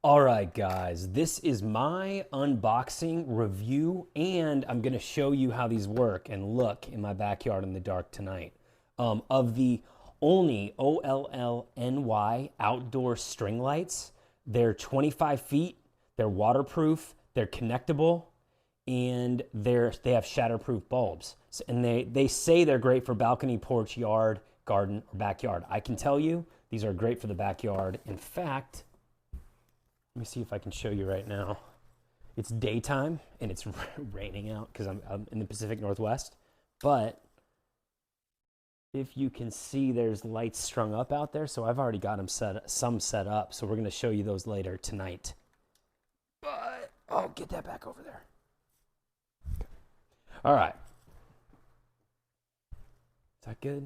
All right, guys, this is my unboxing review, and I'm going to show you how these work and look in my backyard in the dark tonight. Of the Ollny, Ollny outdoor string lights. They're 25 feet, they're waterproof, they're connectable, and they have shatterproof bulbs. And they say they're great for balcony, porch, yard, garden, or backyard. I can tell you these are great for the backyard. In fact, let me see if I can show you right now. It's daytime and it's raining out because I'm in the Pacific Northwest. But if you can see, there's lights strung up out there. So I've already got them set up. So we're going to show you those later tonight. But, oh, get that back over there. All right. Is that good?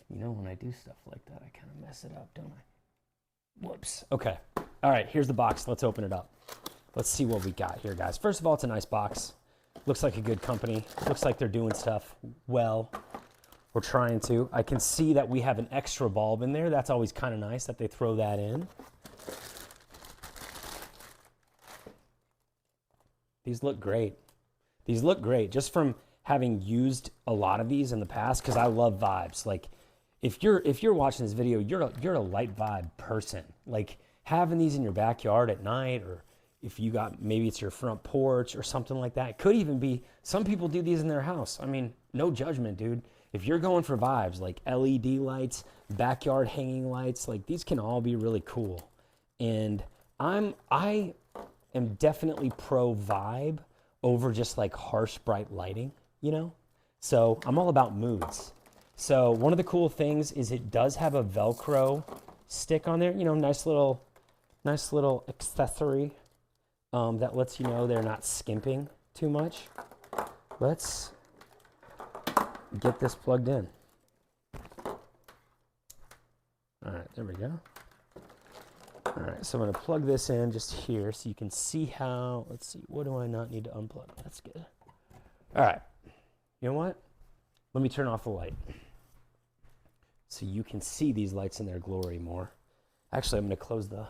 You know, when I do stuff like that, I kind of mess it up, don't I? Whoops. Okay. All right, here's the box. Let's open it up. Let's see what we got here, guys. First of all, it's a nice box. Looks like a good company. Looks like they're doing stuff well. We're trying to. I can see that we have an extra bulb in there. That's always kind of nice that they throw that in. These look great. These look great just from having used a lot of these in the past, because I love vibes. Like, if you're watching this video, you're a light vibe person. Like, having these in your backyard at night, or if you got, maybe it's your front porch or something like that. It could even be, some people do these in their house. I mean, no judgment, dude. If you're going for vibes, like LED lights, backyard hanging lights, like these can all be really cool. And I am definitely pro vibe over just like harsh, bright lighting, you know? So I'm all about moods. So one of the cool things is it does have a Velcro stick on there, you know, nice little accessory that lets you know they're not skimping too much. Let's get this plugged in. All right, there we go. All right, so I'm gonna plug this in just here so you can see how, let's see, what do I not need to unplug? That's good. All right, you know what? Let me turn off the light so you can see these lights in their glory more. Actually, I'm gonna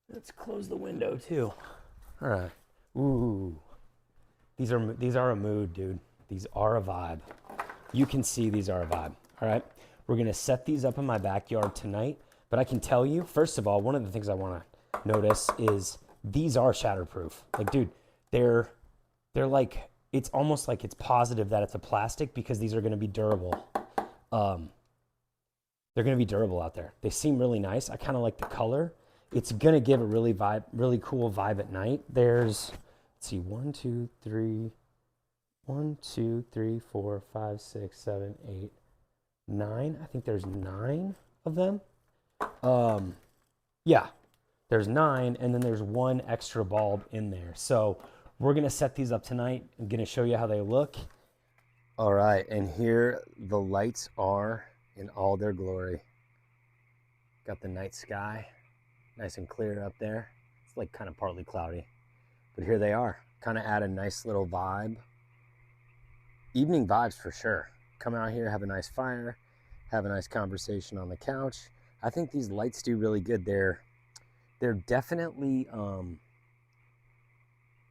let's close the window too. All right. Ooh. These are a mood, dude. These are a vibe. You can see these are a vibe. All right. We're going to set these up in my backyard tonight, but I can tell you, first of all, one of the things I want to notice is these are shatterproof. Like, dude, they're like, it's almost like it's positive that it's a plastic, because these are going to be durable. They're going to be durable out there. They seem really nice. I kind of like the color. It's going to give a really cool vibe at night. There's, let's see, 1, 2, 3, 4, 5, 6, 7, 8, 9. I think there's 9 of them. Yeah, there's 9, and then there's 1 extra bulb in there. So we're going to set these up tonight. I'm going to show you how they look. All right, and here the lights are in all their glory. Got the night sky. Nice and clear up there. It's like kind of partly cloudy, but here they are. Kind of add a nice little vibe. Evening vibes for sure. Come out here, have a nice fire, have a nice conversation on the couch. I think these lights do really good. They're definitely,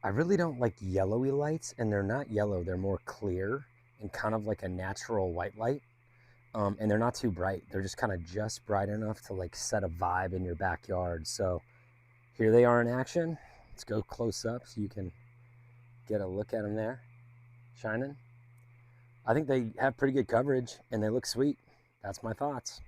I really don't like yellowy lights, and they're not yellow. They're more clear and kind of like a natural white light. And they're not too bright. They're just kind of just bright enough to like set a vibe in your backyard. So here they are in action. Let's go close up so you can get a look at them there, shining. I think they have pretty good coverage and they look sweet. That's my thoughts.